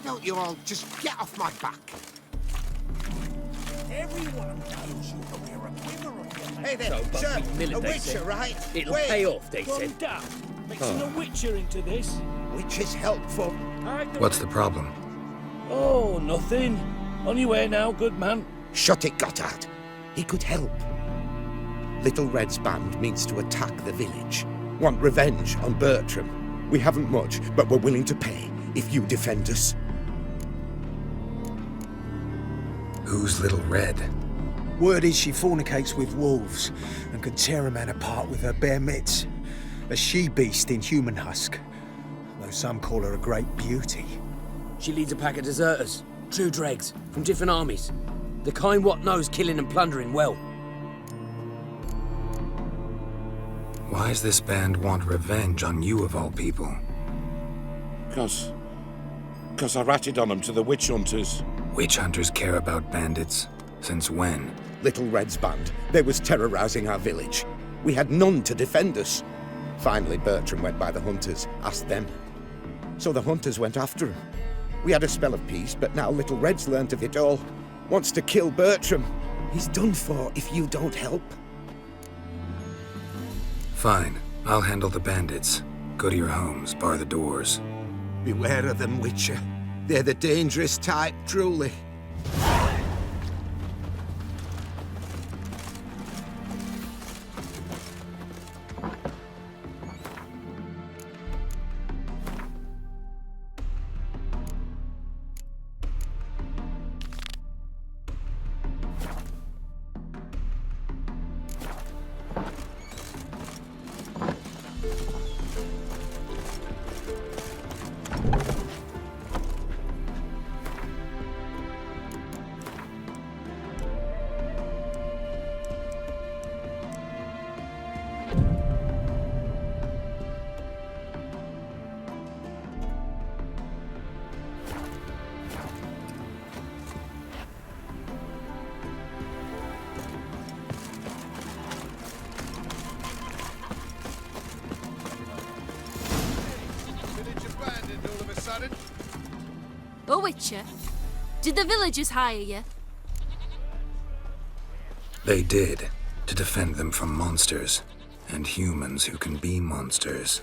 Why don't you all just get off my back? Everyone knows you for we're a giver of your Hey there, So, sir, Millet, a they witcher, said. right? It'll Wait, pay off, they Calm said. down. Mixing a witcher into this. which is helpful. What's the problem? Oh, nothing. On your way now, good man. Shut it, Gotthard. He could help. Little Red's band means to attack the village. Want revenge on Bertram. We haven't much, but we're willing to pay if you defend us. Who's Little Red? Word is she fornicates with wolves and can tear a man apart with her bare mitts. A she-beast in human husk, though some call her a great beauty. She leads a pack of deserters, true dregs, from different armies. The kind what knows killing and plundering well. Why does this band want revenge on you of all people? Because I ratted on them to the witch hunters. Witch hunters care about bandits. Since when? Little Red's band, they was terrorizing our village. We had none to defend us. Finally, Bertram went by the hunters, asked them. So the hunters went after him. We had a spell of peace, but now Little Red's learnt of it all. Wants to kill Bertram. He's done for if you don't help. Fine. I'll handle the bandits. Go to your homes, bar the doors. Beware of them, Witcher. They're the dangerous type, truly. A witcher? Did the villagers hire you? They did, to defend them from monsters, and humans who can be monsters.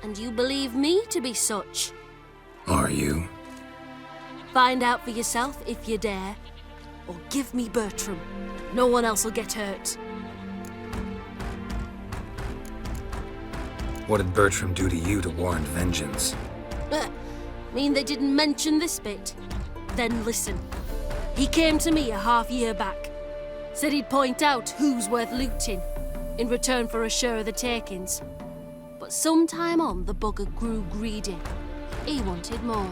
And you believe me to be such? Are you? Find out for yourself if you dare. Or give me Bertram. No one else will get hurt. What did Bertram do to you to warrant vengeance? Mean they didn't mention this bit? Then listen. He came to me a half-year back. Said he'd point out who's worth looting, in return for a share of the takings. But sometime on, the bugger grew greedy. He wanted more.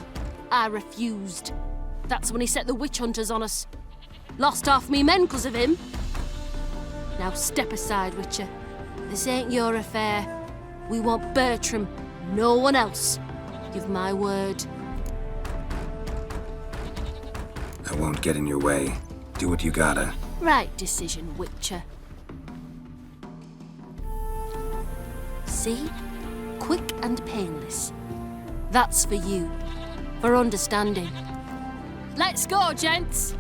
I refused. That's when he set the witch hunters on us. Lost half me men 'cause of him. Now step aside, Witcher. This ain't your affair. We want Bertram, no one else. Give my word. I won't get in your way. Do what you gotta. Right decision, Witcher. See? Quick and painless. That's for you. For understanding. Let's go, gents!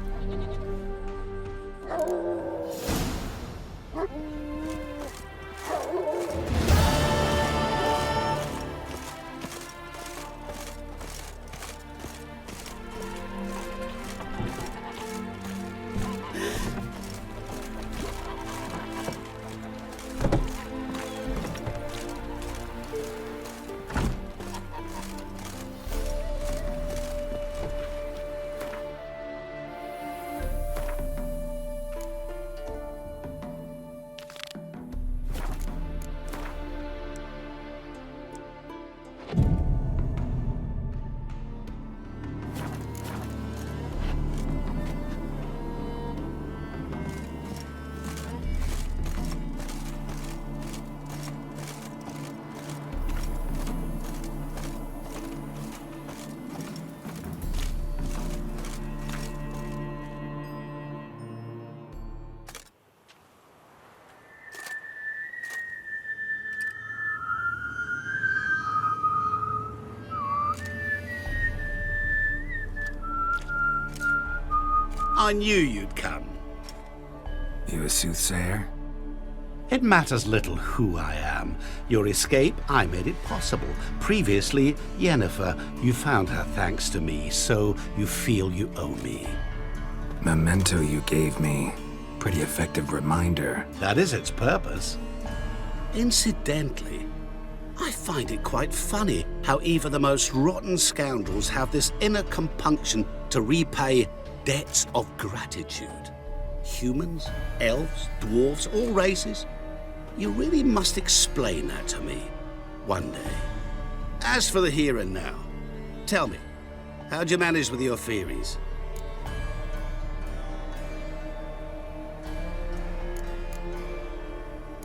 I knew you'd come. You a soothsayer? It matters little who I am. Your escape, I made it possible. Previously, Yennefer, you found her thanks to me, so you feel you owe me. Memento you gave me. Pretty effective reminder. That is its purpose. Incidentally, I find it quite funny how even the most rotten scoundrels have this inner compunction to repay debts of gratitude. Humans, elves, dwarves, all races. You really must explain that to me one day. As for the here and now, tell me, how'd you manage with your theories?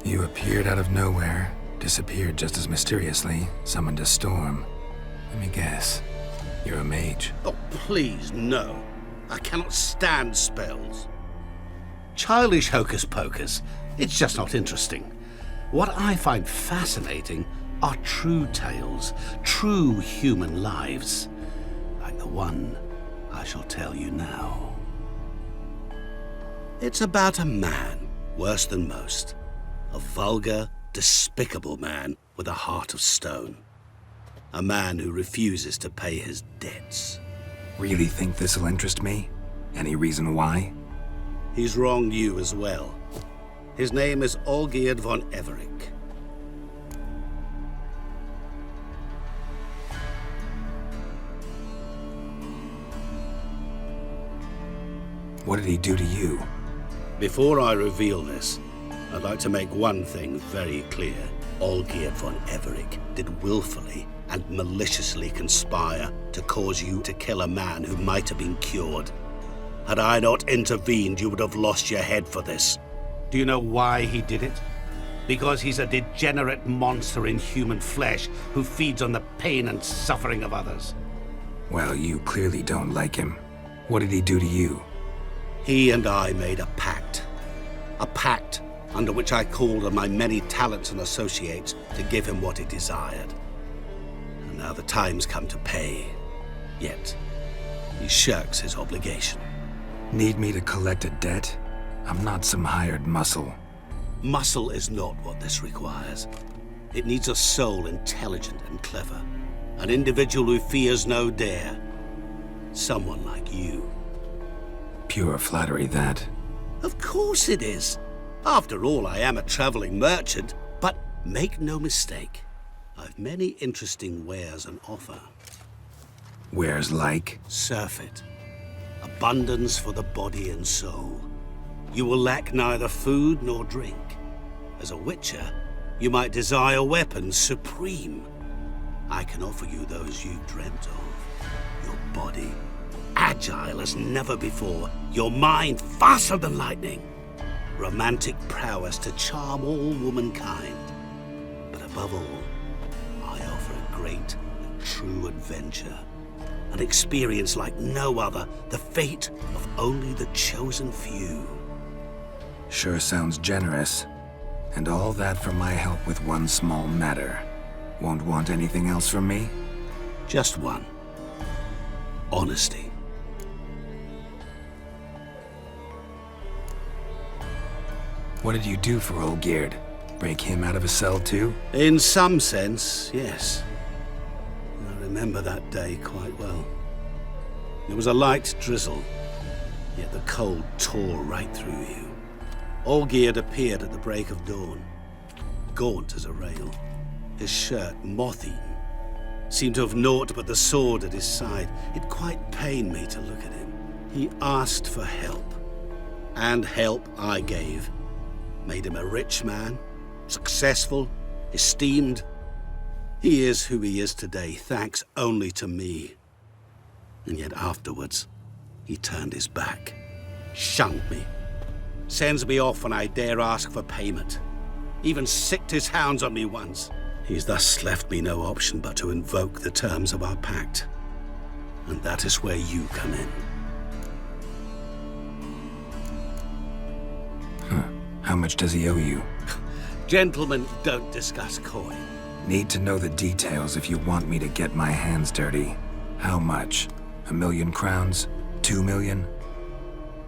You appeared out of nowhere, disappeared just as mysteriously, summoned a storm. Let me guess. You're a mage. Oh, please, no. I cannot stand spells. Childish hocus pocus. It's just not interesting. What I find fascinating are true tales, true human lives, like the one I shall tell you now. It's about a man, worse than most. A vulgar, despicable man with a heart of stone. A man who refuses to pay his debts. Really think this'll interest me? Any reason why? He's wronged you as well. His name is Olgierd von Everec. What did he do to you? Before I reveal this, I'd like to make one thing very clear. Olgierd von Everec did willfully and maliciously conspire to cause you to kill a man who might have been cured. Had I not intervened, you would have lost your head for this. Do you know why he did it? Because he's a degenerate monster in human flesh who feeds on the pain and suffering of others. Well, you clearly don't like him. What did he do to you? He and I made a pact. A pact under which I called on my many talents and associates to give him what he desired. And now the time's come to pay. Yet, he shirks his obligation. Need me to collect a debt? I'm not some hired muscle. Muscle is not what this requires. It needs a soul intelligent and clever. An individual who fears no dare. Someone like you. Pure flattery, that. Of course it is. After all, I am a traveling merchant. But make no mistake, I've many interesting wares on offer. Wares like? Surfeit. Abundance for the body and soul. You will lack neither food nor drink. As a witcher, you might desire weapons supreme. I can offer you those you've dreamt of. Your body, agile as never before. Your mind, faster than lightning. Romantic prowess to charm all womankind. But above all, I offer a great and true adventure. An experience like no other, the fate of only the chosen few. Sure sounds generous. And all that for my help with one small matter. Won't want anything else from me? Just one. Honesty. What did you do for Olgierd? Break him out of a cell too? In some sense, yes. I remember that day quite well. It was a light drizzle, yet the cold tore right through you. Olgierd appeared at the break of dawn, gaunt as a rail, his shirt moth-eaten. Seemed to have naught but the sword at his side. It quite pained me to look at him. He asked for help, and help I gave. Made him a rich man, successful, esteemed. He is who he is today, thanks only to me. And yet afterwards, he turned his back, shunned me, sends me off when I dare ask for payment. Even sicked his hounds on me once. He's thus left me no option but to invoke the terms of our pact. And that is where you come in. How much does he owe you? Gentlemen don't discuss coin. Need to know the details if you want me to get my hands dirty. How much? 1 million crowns? 2 million?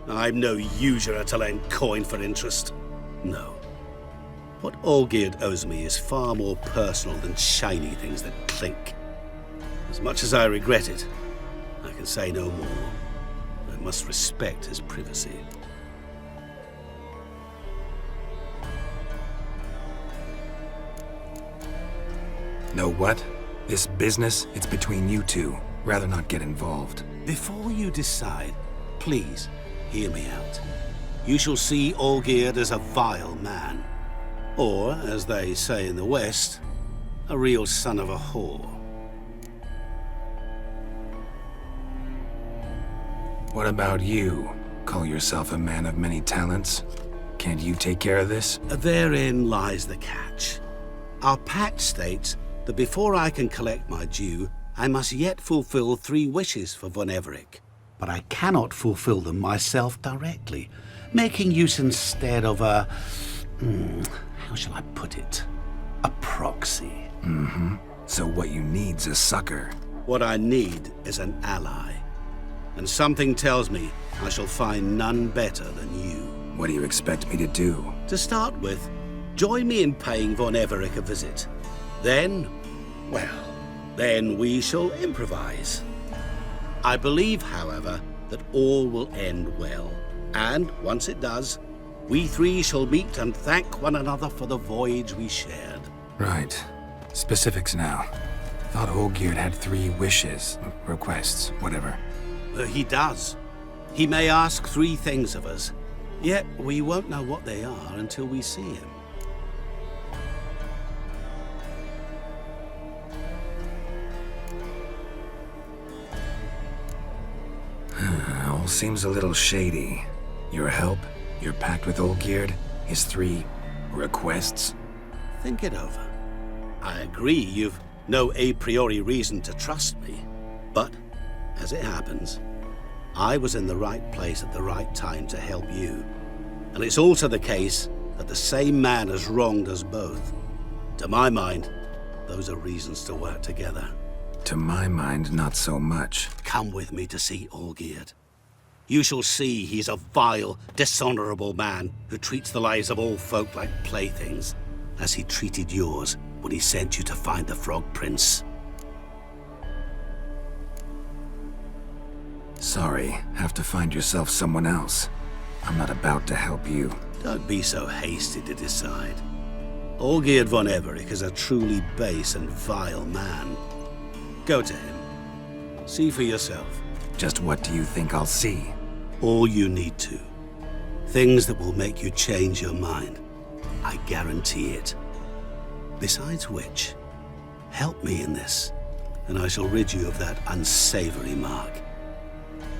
I'm no usurer to lend coin for interest. No. What Olgierd owes me is far more personal than shiny things that clink. As much as I regret it, I can say no more. I must respect his privacy. Know what? This business, it's between you two. Rather not get involved. Before you decide, please hear me out. You shall see Olgierd as a vile man. Or, as they say in the West, a real son of a whore. What about you? Call yourself a man of many talents? Can't you take care of this? Therein lies the catch. Our pact states that before I can collect my due, I must yet fulfill 3 wishes for Von Everec. But I cannot fulfill them myself directly, making use instead of a... how shall I put it? A proxy. So what you need's a sucker. What I need is an ally. And something tells me I shall find none better than you. What do you expect me to do? To start with, join me in paying Von Everec a visit. Then, well, then we shall improvise. I believe, however, that all will end well. And once it does, we 3 shall meet and thank one another for the voyage we shared. Right. Specifics now. Thought Olgierd had 3 wishes, requests, whatever. He does. He may ask 3 things of us, yet we won't know what they are until we see him. All seems a little shady. Your help, your pact with Olgierd, his 3 requests. Think it over. I agree you've no a priori reason to trust me, but as it happens, I was in the right place at the right time to help you. And it's also the case that the same man has wronged us both. To my mind, those are reasons to work together. To my mind, not so much. Come with me to see Olgierd. You shall see he's a vile, dishonorable man who treats the lives of all folk like playthings, as he treated yours when he sent you to find the Frog Prince. Sorry, have to find yourself someone else. I'm not about to help you. Don't be so hasty to decide. Olgierd von Everec is a truly base and vile man. Go to him. See for yourself. Just what do you think I'll see? All you need to. Things that will make you change your mind. I guarantee it. Besides which, help me in this, and I shall rid you of that unsavory mark.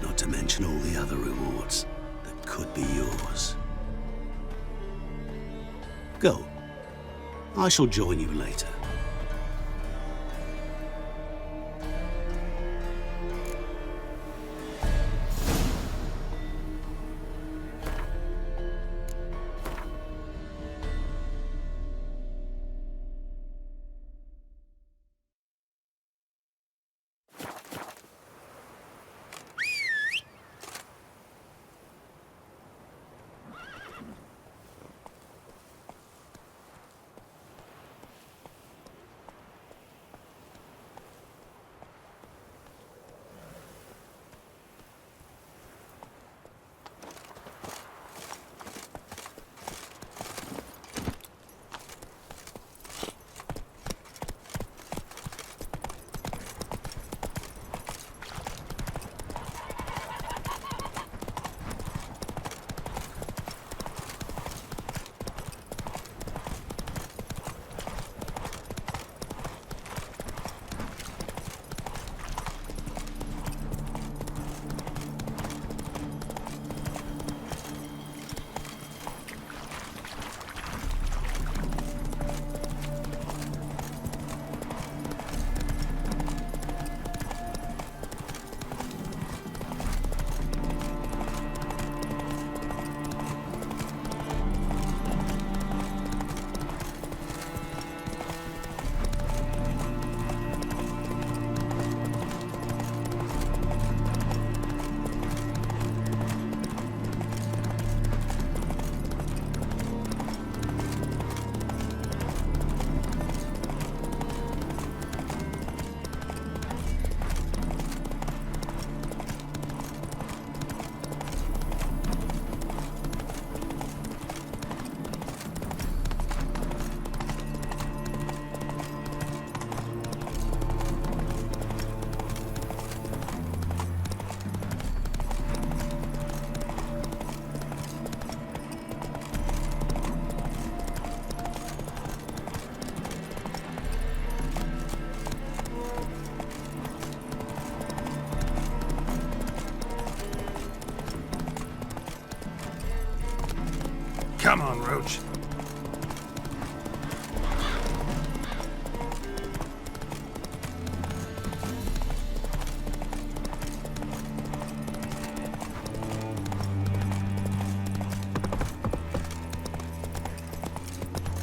Not to mention all the other rewards that could be yours. Go. I shall join you later. Come on, Roach.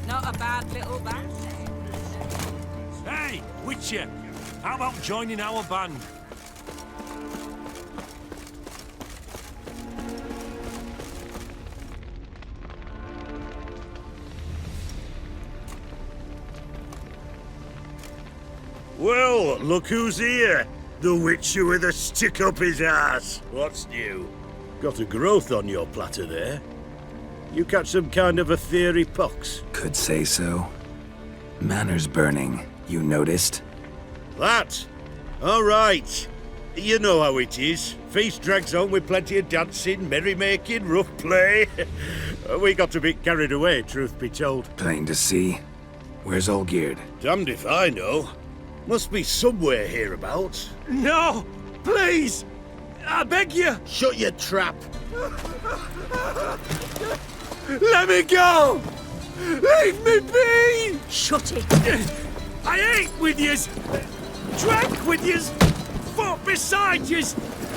Not a bad little band. Hey, Witcher! How about joining our band? Well, look who's here. The Witcher with a stick up his ass. What's new? Got a growth on your platter there. You catch some kind of a theory pox? Could say so. Manor's burning, you noticed? That? All right. You know how it is. Feast drags on with plenty of dancing, merrymaking, rough play. We got a bit carried away, truth be told. Plain to see. Where's Olgierd? Damned if I know. Must be somewhere hereabouts. No! Please! I beg you! Shut your trap. Let me go! Leave me be! Shut it! I ate with yous! Drank with yous! Fought beside yous!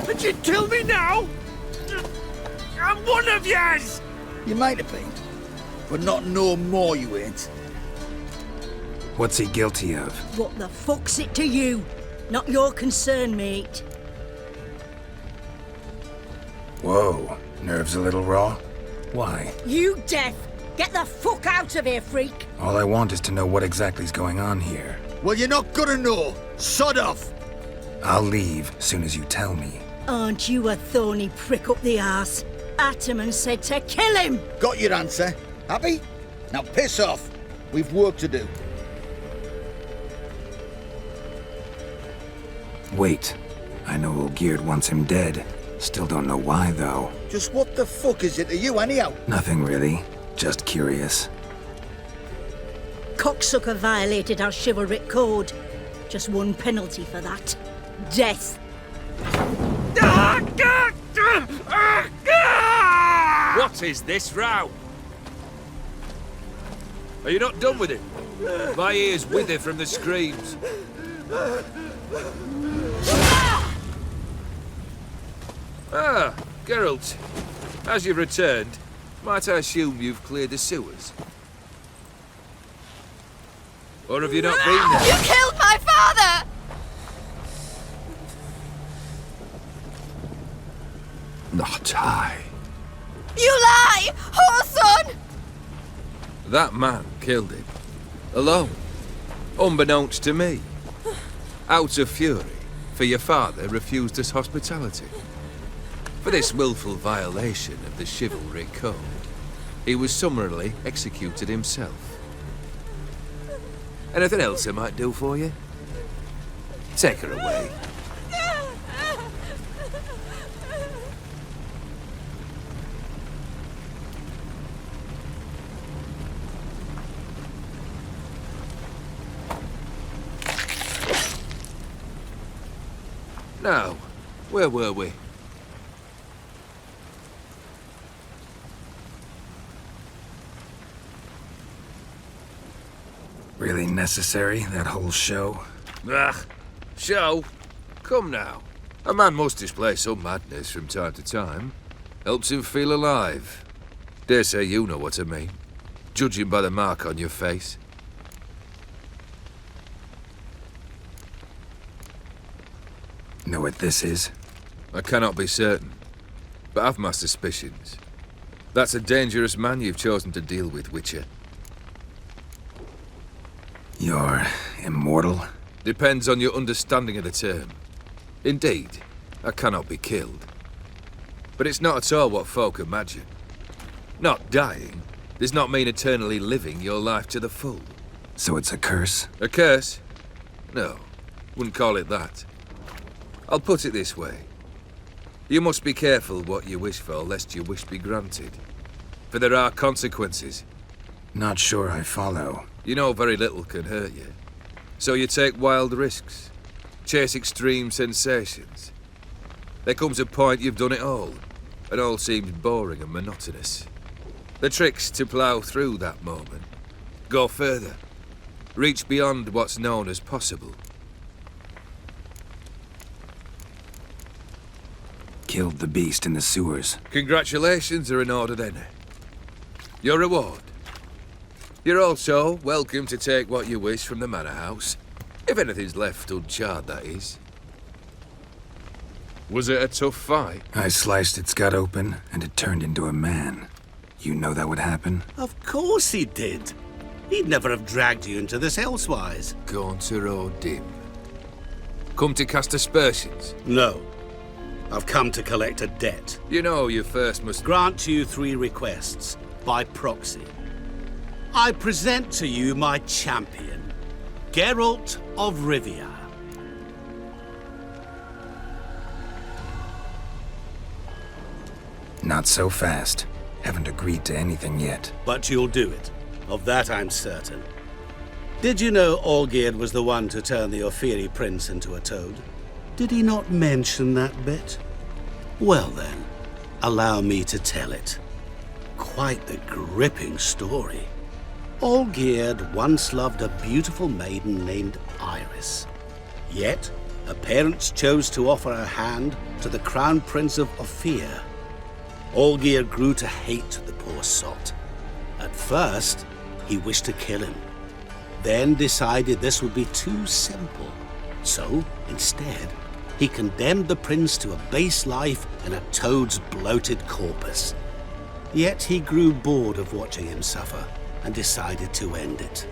And you'd kill me now? I'm one of yous! You might have been, but not no more you ain't. What's he guilty of? What the fuck's it to you? Not your concern, mate. Whoa, nerves a little raw? Why? You deaf! Get the fuck out of here, freak! All I want is to know what exactly's going on here. Well, you're not gonna know. Sod off. I'll leave soon as you tell me. Aren't you a thorny prick up the arse? Ataman said to kill him! Got your answer. Happy? Now piss off. We've work to do. Wait. I know Olgierd wants him dead. Still don't know why, though. Just what the fuck is it to you, anyhow? Nothing really. Just curious. Cocksucker violated our chivalric code. Just one penalty for that. Death. What is this row? Are you not done with it? My ears wither from the screams. Ah, Geralt. As you've returned, might I assume you've cleared the sewers? Or have you not been there? You killed my father! Not I. You lie! Whoreson! That man killed him. Alone. Unbeknownst to me. Out of fury, for your father refused us hospitality. For this willful violation of the chivalry code, he was summarily executed himself. Anything else I might do for you? Take her away. Now, where were we? Really necessary, that whole show? Ugh, show? Come now. A man must display some madness from time to time. Helps him feel alive. Dare say you know what I mean. Judging by the mark on your face. Know what this is? I cannot be certain, but I've my suspicions. That's a dangerous man you've chosen to deal with, Witcher. You're immortal? Depends on your understanding of the term. Indeed, I cannot be killed. But it's not at all what folk imagine. Not dying does not mean eternally living your life to the full. So it's a curse? A curse? No, wouldn't call it that. I'll put it this way. You must be careful what you wish for, lest your wish be granted. For there are consequences. Not sure I follow. You know very little can hurt you. So you take wild risks. Chase extreme sensations. There comes a point you've done it all, and all seems boring and monotonous. The trick's to plough through that moment. Go further. Reach beyond what's known as possible. Killed the beast in the sewers. Congratulations are in order then. Your reward. You're also welcome to take what you wish from the manor house. If anything's left uncharred, that is. Was it a tough fight? I sliced its gut open, and it turned into a man. You know that would happen? Of course he did. He'd never have dragged you into this elsewise. Gaunter or dim. Come to cast aspersions? No. I've come to collect a debt. You know you first must grant you 3 requests, by proxy. I present to you my champion, Geralt of Rivia. Not so fast. Haven't agreed to anything yet. But you'll do it. Of that I'm certain. Did you know Olgierd was the one to turn the Ophiri prince into a toad? Did he not mention that bit? Well then, allow me to tell it. Quite the gripping story. Olgierd once loved a beautiful maiden named Iris. Yet, her parents chose to offer her hand to the Crown Prince of Ophir. Olgierd grew to hate the poor sot. At first, he wished to kill him. Then decided this would be too simple. So, instead, he condemned the prince to a base life in a toad's bloated corpus. Yet he grew bored of watching him suffer and decided to end it.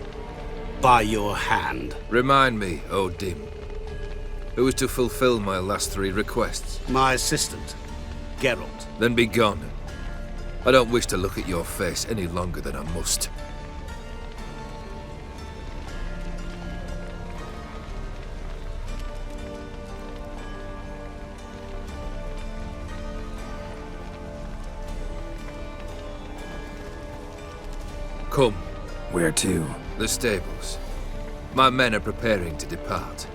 By your hand. Remind me, O Dim. Who is to fulfill my last 3 requests? My assistant, Geralt. Then be gone. I don't wish to look at your face any longer than I must. Come. Where to? The stables. My men are preparing to depart.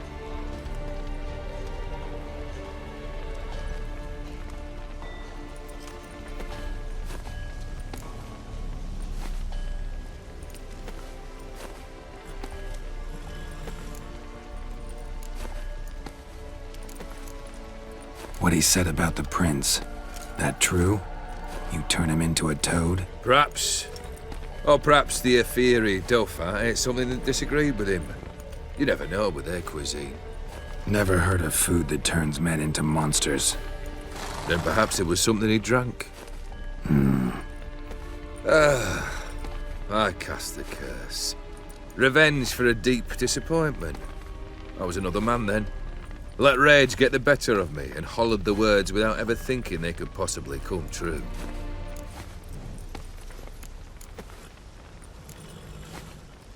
What he said about the prince, that true? You turn him into a toad? Perhaps. Or perhaps the Ophiri Dauphin ate something that disagreed with him. You never know with their cuisine. Never heard of food that turns men into monsters. Then perhaps it was something he drank. I cast the curse. Revenge for a deep disappointment. I was another man then. Let rage get the better of me and hollered the words without ever thinking they could possibly come true.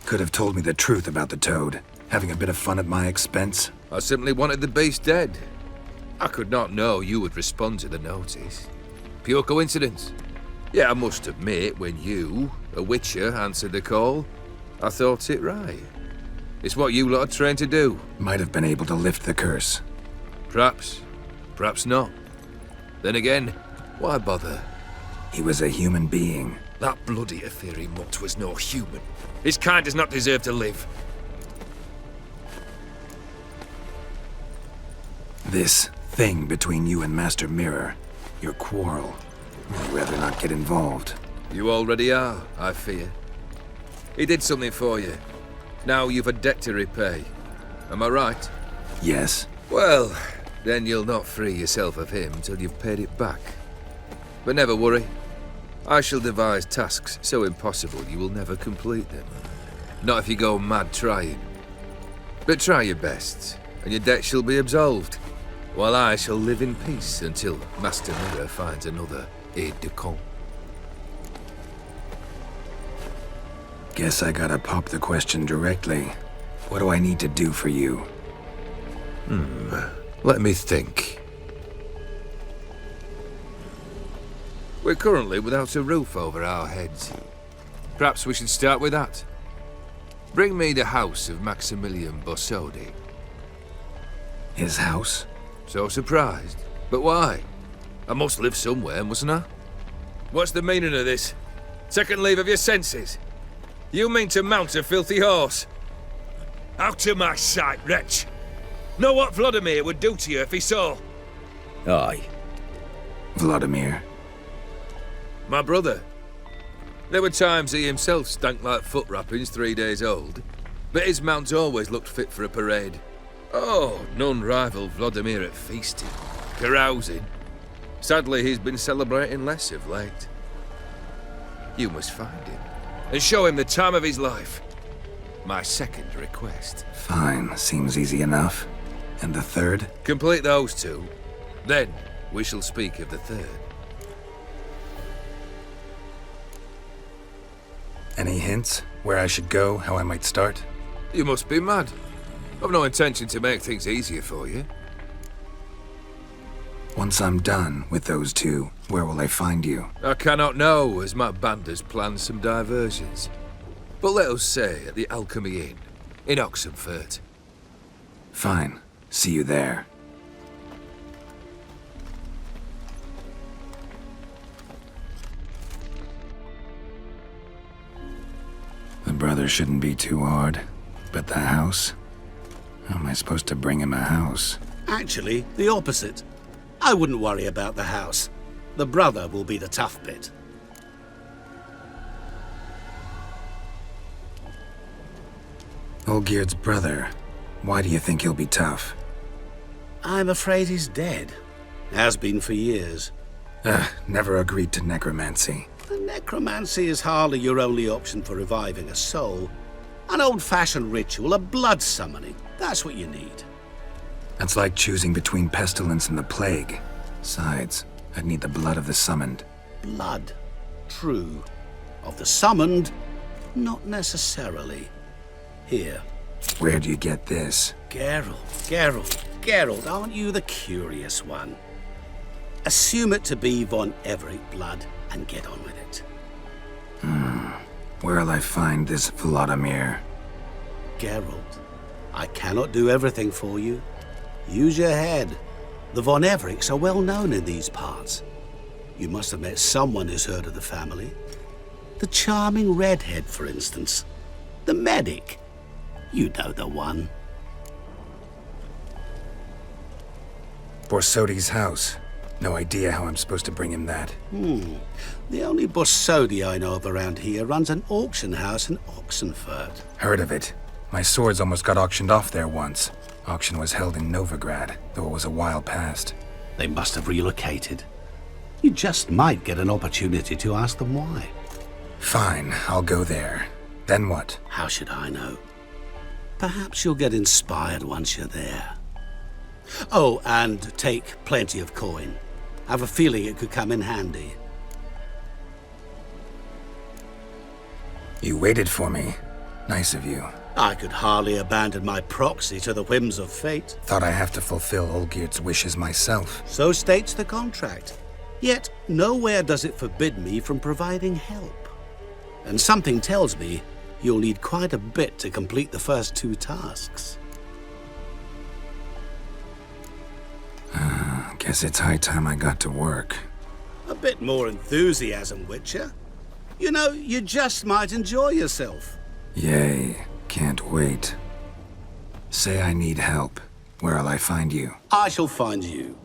Could have told me the truth about the toad, having a bit of fun at my expense. I simply wanted the beast dead. I could not know you would respond to the notice. Pure coincidence. Yeah, I must admit, when you, a witcher, answered the call, I thought it right. It's what you lot are trained to do. Might have been able to lift the curse. Perhaps. Perhaps not. Then again, why bother? He was a human being. That bloody Ophiri mutt was no human. His kind does not deserve to live. This thing between you and Master Mirror, your quarrel, I'd rather not get involved. You already are, I fear. He did something for you. Now you've a debt to repay. Am I right? Yes. Well, then you'll not free yourself of him till you've paid it back. But never worry. I shall devise tasks so impossible you will never complete them. Not if you go mad trying. But try your best, and your debt shall be absolved, while I shall live in peace until Master Mirror finds another aide-de-camp. Guess I gotta pop the question directly. What do I need to do for you? Let me think. We're currently without a roof over our heads. Perhaps we should start with that. Bring me the house of Maximilian Bossodi. His house? So surprised. But why? I must live somewhere, mustn't I? What's the meaning of this? Second leave of your senses. You mean to mount a filthy horse? Out of my sight, wretch! Know what Vladimir would do to you if he saw? Aye. Vladimir. My brother. There were times he himself stank like foot wrappings 3 days old, but his mount always looked fit for a parade. Oh, none rival Vladimir at feasting, carousing. Sadly, he's been celebrating less of late. You must find him, and show him the time of his life. My second request. Fine, seems easy enough. And the third? Complete those two, then we shall speak of the third. Any hints? Where I should go, how I might start? You must be mad. I've no intention to make things easier for you. Once I'm done with those two, where will I find you? I cannot know, as my band has planned some diversions. But let us say at the Alchemy Inn, in Oxenfurt. Fine. See you there. The brother shouldn't be too hard. But the house? How am I supposed to bring him a house? Actually, the opposite. I wouldn't worry about the house. The brother will be the tough bit. Olgierd's brother. Why do you think he'll be tough? I'm afraid he's dead. Has been for years. Never agreed to necromancy. Necromancy is hardly your only option for reviving a soul. An old-fashioned ritual, a blood summoning. That's what you need. That's like choosing between pestilence and the plague. Besides, I'd need the blood of the summoned. Blood. True. Of the summoned, not necessarily. Here. Where do you get this? Geralt, aren't you the curious one? Assume it to be von Everett blood and get on with it. Where'll I find this Vladimir? Geralt, I cannot do everything for you. Use your head. The von Evericks are well known in these parts. You must have met someone who's heard of the family. The charming redhead, for instance. The medic. You know the one. Borsodi's house. No idea how I'm supposed to bring him that. The only Borsodi I know of around here runs an auction house in Oxenfurt. Heard of it. My swords almost got auctioned off there once. Auction was held in Novigrad, though it was a while past. They must have relocated. You just might get an opportunity to ask them why. Fine, I'll go there. Then what? How should I know? Perhaps you'll get inspired once you're there. Oh, and take plenty of coin. I have a feeling it could come in handy. You waited for me. Nice of you. I could hardly abandon my proxy to the whims of fate. Thought I have to fulfill Olgierd's wishes myself. So states the contract. Yet, nowhere does it forbid me from providing help. And something tells me you'll need quite a bit to complete the first two tasks. Guess it's high time I got to work. A bit more enthusiasm, Witcher. You know, you just might enjoy yourself. Yay. Can't wait. Say I need help. Where'll I find you? I shall find you.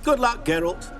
Good luck, Geralt.